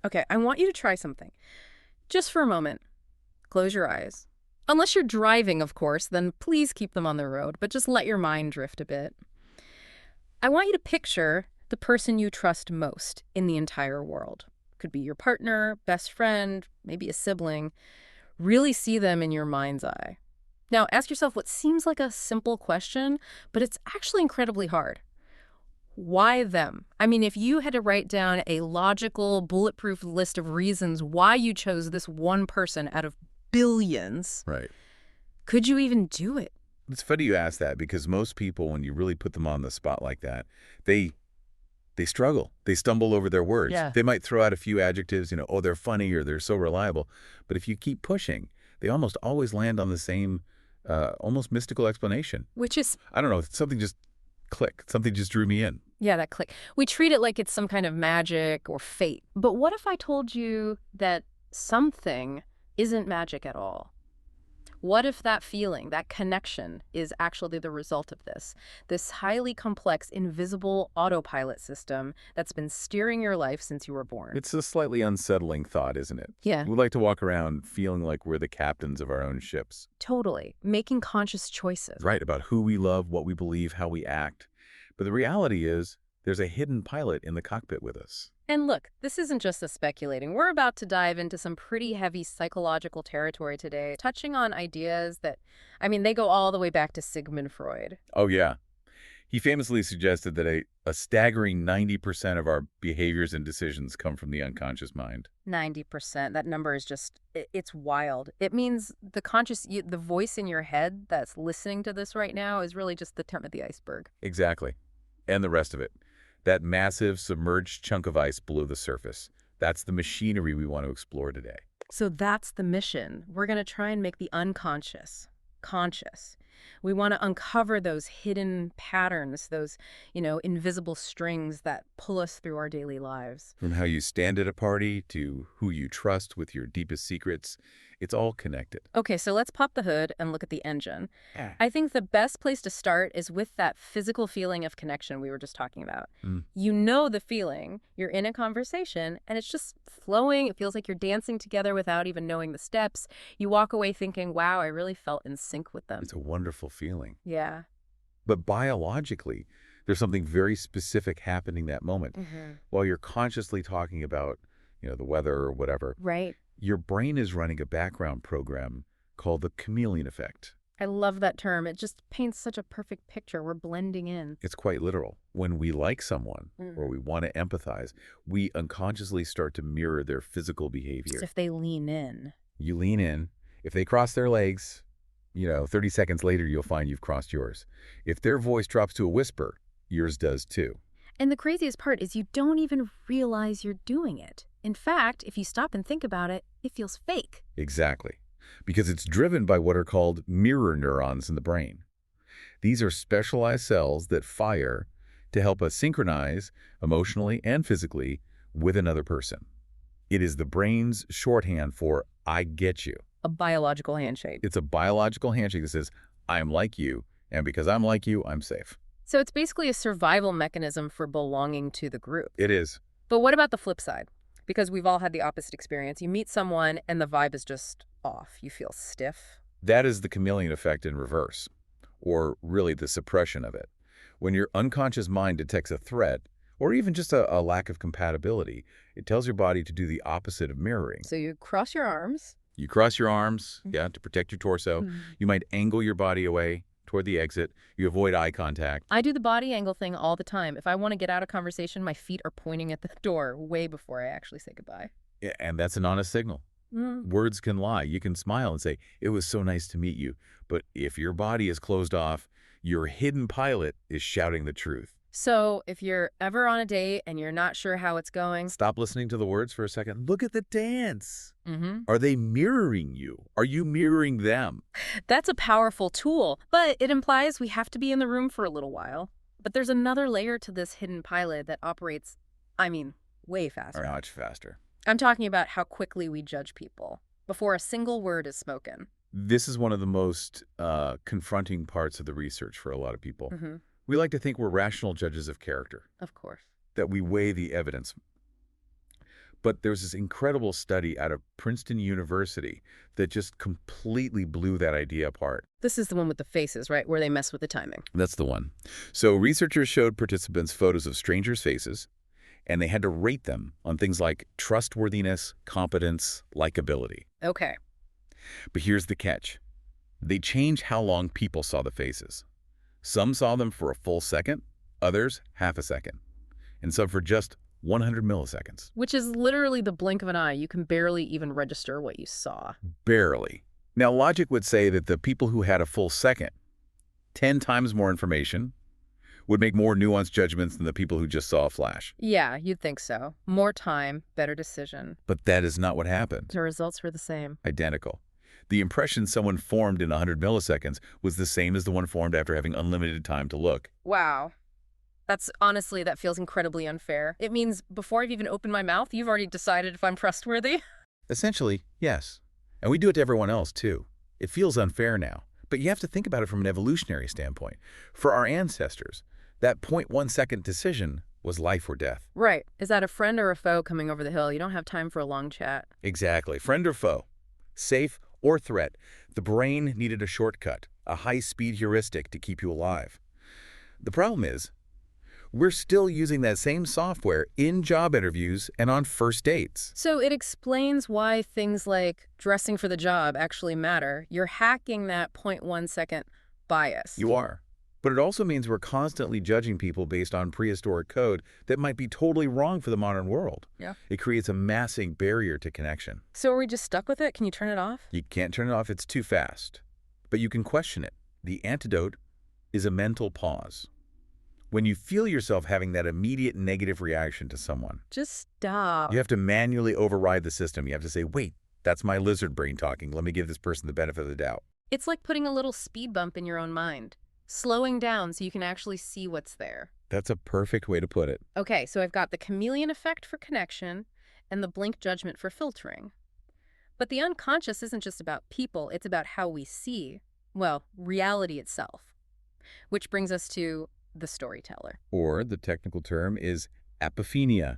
Okay, I want you to try something. Just for a moment. Close your eyes. Unless you're driving, of course, then please keep them on the road, but just let your mind drift a bit. I want you to picture the person you trust most in the entire world. Could be your partner, best friend, maybe a sibling. Really see them in your mind's eye. Now, ask yourself what seems like a simple question, but it's actually incredibly hard. Why them? I mean, if you had to write down a logical, bulletproof list of reasons why you chose this one person out of billions, Right. could you even do it? It's funny you ask that because most people, when you really put them on the spot like that, they struggle. They stumble over their words. Yeah. They might throw out a few adjectives, oh, they're funny or they're so reliable. But if you keep pushing, they almost always land on the same almost mystical explanation. Which is, I don't know, something just clicked. Something just drew me in. yeah, that click. We treat it like it's some kind of magic or fate. But what if I told you that something isn't magic at all? What if that feeling, that connection, is actually the result of this highly complex, invisible autopilot system that's been steering your life since you were born? It's a slightly unsettling thought, isn't it? Yeah, We like to walk around feeling like we're the captains of our own ships. totally. Making conscious choices. Right, about who we love, what we believe, how we act. But the reality is, there's a hidden pilot in the cockpit with us. And look, this isn't just us speculating. We're about to dive into some pretty heavy psychological territory today, touching on ideas that, they go all the way back to Sigmund Freud. Oh, yeah. He famously suggested that a staggering 90% of our behaviors and decisions come from the unconscious mind. 90%. That number is just, it's wild. It means the voice in your head that's listening to this right now is really just the tip of the iceberg. Exactly. And the rest of it. That massive submerged chunk of ice below the surface. That's the machinery we want to explore today. So that's the mission. We're going to try and make the unconscious conscious. We want to uncover those hidden patterns, those, invisible strings that pull us through our daily lives. From how you stand at a party to who you trust with your deepest secrets, it's all connected. Okay, so let's pop the hood and look at the engine. Yeah. I think the best place to start is with that physical feeling of connection we were just talking about. You know the feeling. You're in a conversation, and it's just flowing. It feels like you're dancing together without even knowing the steps. You walk away thinking, wow, I really felt in sync with them. It's a wonderful feeling. Yeah. But biologically, there's something very specific happening that moment. While you're consciously talking about, the weather or whatever, Right. your brain is running a background program called the chameleon effect. I love that term. It just paints such a perfect picture. We're blending in. It's quite literal. When we like someone or we want to empathize, we unconsciously start to mirror their physical behavior. As if they lean in. You lean in. If they cross their legs, 30 seconds later, you'll find you've crossed yours. If their voice drops to a whisper, yours does too. And the craziest part is you don't even realize you're doing it. In fact, if you stop and think about it, it feels fake. Exactly. Because it's driven by what are called mirror neurons in the brain. These are specialized cells that fire to help us synchronize emotionally and physically with another person. It is the brain's shorthand for I get you. A biological handshake. It's a biological handshake that says, I'm like you, and because I'm like you, I'm safe. So it's basically a survival mechanism for belonging to the group. It is. But what about the flip side? Because we've all had the opposite experience. You meet someone and the vibe is just off. You feel stiff. That is the chameleon effect in reverse, or really the suppression of it. When your unconscious mind detects a threat, or even just a lack of compatibility, it tells your body to do the opposite of mirroring. So you cross your arms. You cross your arms, to protect your torso. You might angle your body away toward the exit. You avoid eye contact. I do the body angle thing all the time. If I want to get out of conversation, my feet are pointing at the door way before I actually say goodbye. Yeah, and that's an honest signal. Words can lie. You can smile and say, it was so nice to meet you. But if your body is closed off, your hidden pilot is shouting the truth. So if you're ever on a date and you're not sure how it's going, Stop listening to the words for a second. Look at the dance. Are they mirroring you? Are you mirroring them? that's a powerful tool, but it implies we have to be in the room for a little while. But there's another layer to this hidden pilot that operates, way faster. Or much faster. I'm talking about how quickly we judge people before a single word is spoken. This is one of the most confronting parts of the research for a lot of people. We like to think we're rational judges of character, Of course. that we weigh the evidence. But there's this incredible study out of Princeton University that just completely blew that idea apart. This is the one with the faces, right, where they mess with the timing. That's the one. So researchers showed participants photos of strangers' faces, and they had to rate them on things like trustworthiness, competence, likability. Okay. But here's the catch. They changed how long people saw the faces. Some saw them for a full second, others half a second, and some for just 100 milliseconds. Which is literally the blink of an eye. You can barely even register what you saw. Barely. Now, logic would say that the people who had a full second, 10 times more information, would make more nuanced judgments than the people who just saw a flash. Yeah, you'd think so. More time, better decision. But that is not what happened. The results were the same. Identical. The impression someone formed in 100 milliseconds was the same as the one formed after having unlimited time to look. Wow. Honestly, that feels incredibly unfair. It means before I've even opened my mouth, you've already decided if I'm trustworthy. Essentially, yes. And we do it to everyone else, too. It feels unfair now. But you have to think about it from an evolutionary standpoint. For our ancestors, that 0.1-second decision was life or death. Right. Is that a friend or a foe coming over the hill? You don't have time for a long chat. Exactly. Friend or foe. Safe or threat. The brain needed a shortcut, a high-speed heuristic to keep you alive. The problem is, we're still using that same software in job interviews and on first dates. So it explains why things like dressing for the job actually matter. You're hacking that 0.1-second bias. You are. But it also means we're constantly judging people based on prehistoric code that might be totally wrong for the modern world. Yeah. It creates a massive barrier to connection. So are we just stuck with it? Can you turn it off? You can't turn it off, it's too fast. But you can question it. The antidote is a mental pause. When you feel yourself having that immediate negative reaction to someone, Just stop. you have to manually override the system. You have to say, wait, that's my lizard brain talking. Let me give this person the benefit of the doubt. It's like putting a little speed bump in your own mind. Slowing down so you can actually see what's there. That's a perfect way to put it. Okay, so I've got the chameleon effect for connection and the blink judgment for filtering. But the unconscious isn't just about people, it's about how we see, well, reality itself. Which brings us to the storyteller. Or the technical term is apophenia.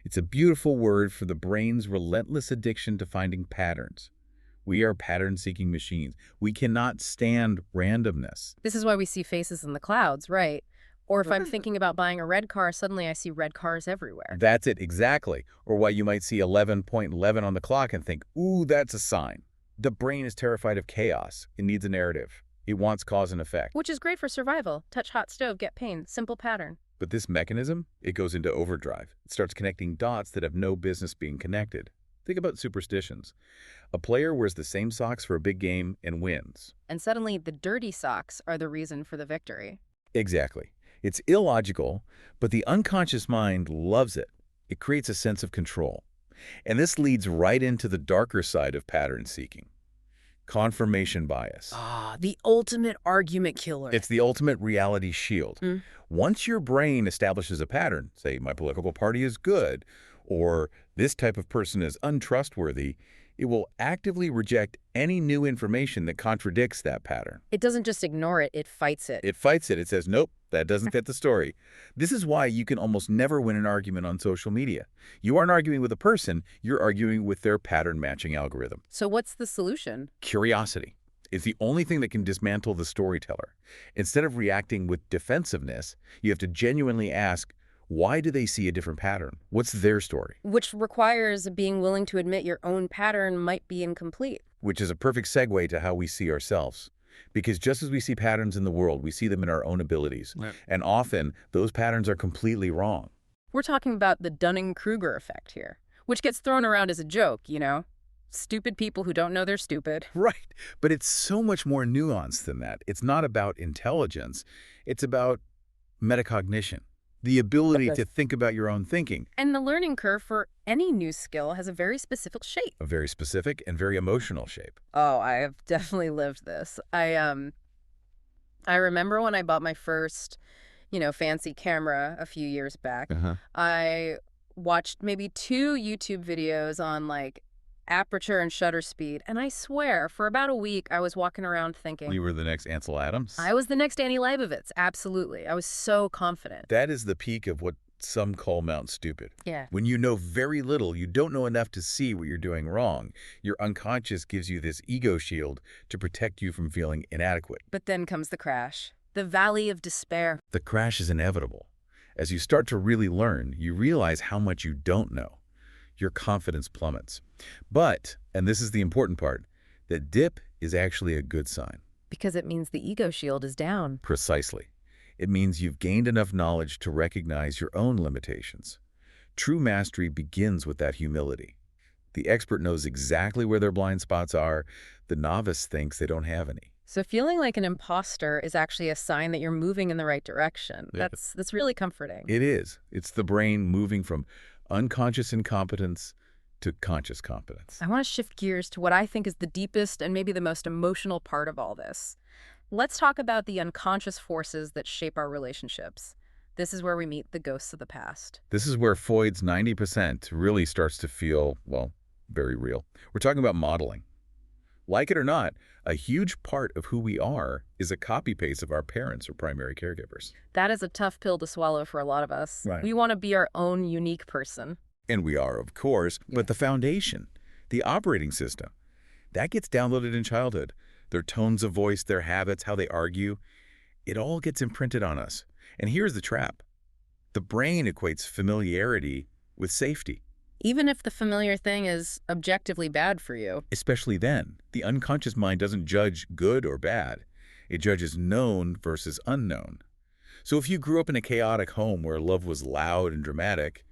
It's a beautiful word for the brain's relentless addiction to finding patterns. We are pattern-seeking machines. We cannot stand randomness. This is why we see faces in the clouds, right? Or if I'm thinking about buying a red car, suddenly I see red cars everywhere. That's it, exactly. Or why you might see 11.11 on the clock and think, ooh, that's a sign. The brain is terrified of chaos. It needs a narrative. It wants cause and effect. Which is great for survival. Touch hot stove, get pain. Simple pattern. But this mechanism, it goes into overdrive. It starts connecting dots that have no business being connected. Think about superstitions. A player wears the same socks for a big game and wins. And suddenly the dirty socks are the reason for the victory. Exactly. It's illogical, but the unconscious mind loves it. It creates a sense of control. And this leads right into the darker side of pattern seeking. Confirmation bias. The ultimate argument killer. It's the ultimate reality shield. Once your brain establishes a pattern, say my political party is good, or this type of person is untrustworthy, it will actively reject any new information that contradicts that pattern. It doesn't just ignore it, it fights it. It fights it. It says, nope, that doesn't fit the story. This is why you can almost never win an argument on social media. You aren't arguing with a person, you're arguing with their pattern matching algorithm. So what's the solution? Curiosity is the only thing that can dismantle the storyteller. Instead of reacting with defensiveness, you have to genuinely ask, why do they see a different pattern? What's their story? Which requires being willing to admit your own pattern might be incomplete. Which is a perfect segue to how we see ourselves. Because just as we see patterns in the world, we see them in our own abilities. Right. And often, those patterns are completely wrong. We're talking about the Dunning-Kruger effect here, which gets thrown around as a joke, you know? Stupid people who don't know they're stupid. Right. But it's so much more nuanced than that. It's not about intelligence. It's about metacognition. The ability to think about your own thinking. And the learning curve for any new skill has a very specific shape. A very specific and very emotional shape. Oh, I have definitely lived this. I remember when I bought my first, fancy camera a few years back. I watched maybe 2 YouTube videos on aperture and shutter speed, and I swear for about a week I was walking around thinking you were the next Ansel Adams. I was the next Annie Leibovitz. Absolutely. I was so confident. That is the peak of what some call Mount stupid. Yeah. When you know very little, you don't know enough to see what you're doing wrong. Your unconscious gives you this ego shield to protect you from feeling inadequate. But then comes the crash. The valley of despair. The crash is inevitable. As you start to really learn, you realize how much you don't know. Your confidence plummets. But, and this is the important part, the dip is actually a good sign. Because it means the ego shield is down. Precisely. It means you've gained enough knowledge to recognize your own limitations. True mastery begins with that humility. The expert knows exactly where their blind spots are. The novice thinks they don't have any. So feeling like an imposter is actually a sign that you're moving in the right direction. Yeah. That's really comforting. It is. It's the brain moving from unconscious incompetence to conscious competence. I want to shift gears to what I think is the deepest and maybe the most emotional part of all this. Let's talk about the unconscious forces that shape our relationships. This is where we meet the ghosts of the past. This is where Freud's 90% really starts to feel, well, very real. We're talking about modeling. Like it or not, a huge part of who we are is a copy-paste of our parents or primary caregivers. That is a tough pill to swallow for a lot of us. Right. We want to be our own unique person. And we are, of course, but the foundation, the operating system, that gets downloaded in childhood. Their tones of voice, their habits, how they argue, it all gets imprinted on us. And here's the trap. The brain equates familiarity with safety. Even if the familiar thing is objectively bad for you. Especially then, the unconscious mind doesn't judge good or bad. It judges known versus unknown. So if you grew up in a chaotic home where love was loud and dramatic,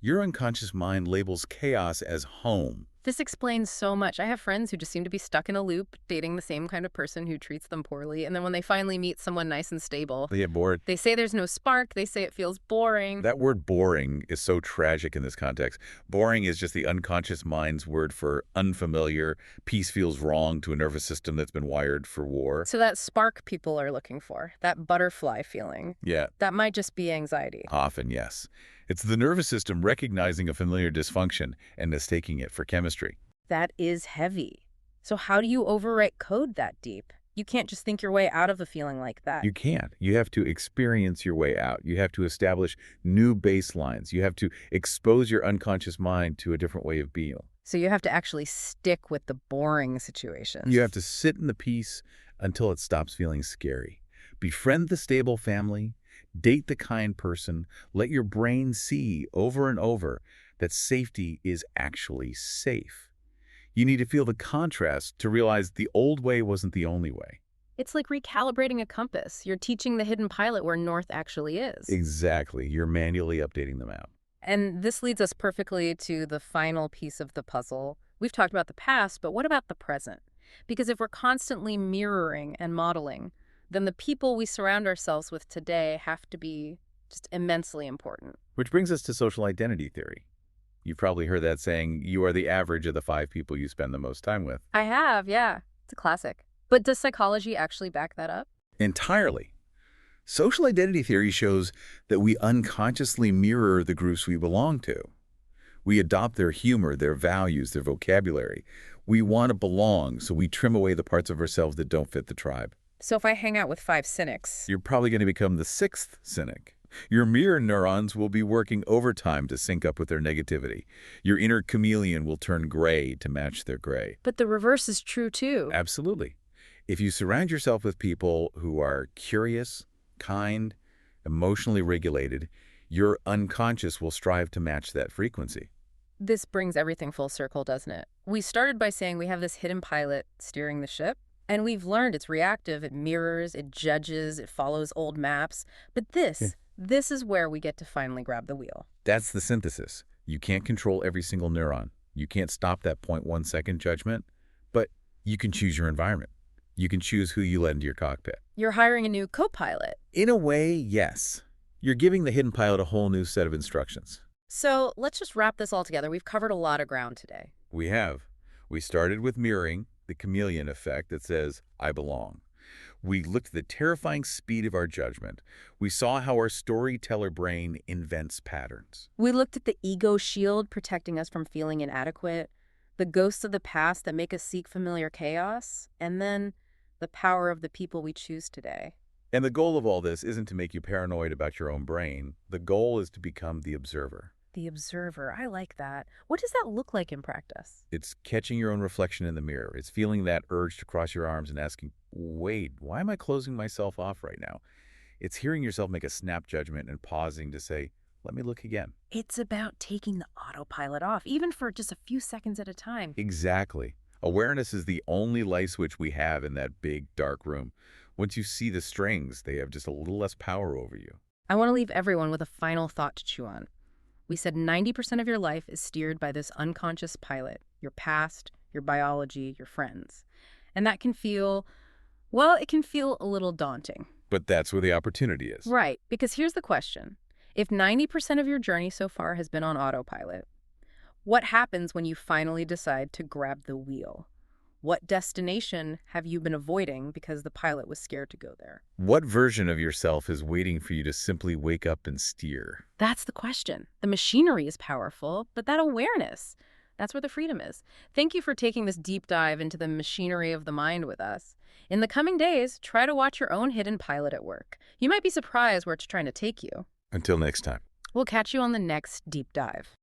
your unconscious mind labels chaos as home. This explains so much. I have friends who just seem to be stuck in a loop, dating the same kind of person who treats them poorly, and then when they finally meet someone nice and stable, They get bored. they say there's no spark, they say it feels boring. That word boring is so tragic in this context. Boring is just the unconscious mind's word for unfamiliar. Peace feels wrong to a nervous system that's been wired for war. So that spark people are looking for, that butterfly feeling, Yeah, that might just be anxiety. often, yes. It's the nervous system recognizing a familiar dysfunction and mistaking it for chemistry. That is heavy. So how do you overwrite code that deep? You can't just think your way out of a feeling like that. You can't. You have to experience your way out. You have to establish new baselines. You have to expose your unconscious mind to a different way of being. So you have to actually stick with the boring situations. You have to sit in the peace until it stops feeling scary. Befriend the stable family. Date the kind person. Let your brain see over and over that safety is actually safe. You need to feel the contrast to realize the old way wasn't the only way. It's like recalibrating a compass. You're teaching the hidden pilot where north actually is. Exactly. You're manually updating the map. And this leads us perfectly to the final piece of the puzzle. We've talked about the past, but what about the present? Because if we're constantly mirroring and modeling, then the people we surround ourselves with today have to be just immensely important. Which brings us to social identity theory. You've probably heard that saying, you are the average of the 5 people you spend the most time with. I have, yeah. It's a classic. But does psychology actually back that up? Entirely. Social identity theory shows that we unconsciously mirror the groups we belong to. We adopt their humor, their values, their vocabulary. We want to belong, so we trim away the parts of ourselves that don't fit the tribe. So if I hang out with 5 cynics, You're probably going to become the 6th cynic. Your mirror neurons will be working overtime to sync up with their negativity. Your inner chameleon will turn gray to match their gray. but the reverse is true too. Absolutely. If you surround yourself with people who are curious, kind, emotionally regulated, your unconscious will strive to match that frequency. This brings everything full circle, doesn't it? We started by saying we have this hidden pilot steering the ship, and we've learned it's reactive, it mirrors, it judges, it follows old maps. But this is where we get to finally grab the wheel. That's the synthesis. You can't control every single neuron. You can't stop that 0.1 second judgment, but you can choose your environment. You can choose who you let into your cockpit. You're hiring a new co-pilot. In a way, yes. You're giving the hidden pilot a whole new set of instructions. So let's just wrap this all together. We've covered a lot of ground today. We have. We started with mirroring, the chameleon effect that says, I belong. We looked at the terrifying speed of our judgment. We saw how our storyteller brain invents patterns. We looked at the ego shield protecting us from feeling inadequate, the ghosts of the past that make us seek familiar chaos, and then the power of the people we choose today. And the goal of all this isn't to make you paranoid about your own brain. The goal is to become the observer. The observer, I like that. What does that look like in practice? It's catching your own reflection in the mirror. It's feeling that urge to cross your arms and asking, wait, why am I closing myself off right now? It's hearing yourself make a snap judgment and pausing to say, let me look again. It's about taking the autopilot off, even for just a few seconds at a time. Exactly. Awareness is the only light switch we have in that big, dark room. Once you see the strings, they have just a little less power over you. I want to leave everyone with a final thought to chew on. We said 90% of your life is steered by this unconscious pilot, your past, your biology, your friends. And that can feel, well, it can feel a little daunting. But that's where the opportunity is. Right, because here's the question. If 90% of your journey so far has been on autopilot, what happens when you finally decide to grab the wheel? What destination have you been avoiding because the pilot was scared to go there? What version of yourself is waiting for you to simply wake up and steer? That's the question. The machinery is powerful, but that awareness, that's where the freedom is. Thank you for taking this deep dive into the machinery of the mind with us. In the coming days, try to watch your own hidden pilot at work. You might be surprised where it's trying to take you. Until next time. We'll catch you on the next deep dive.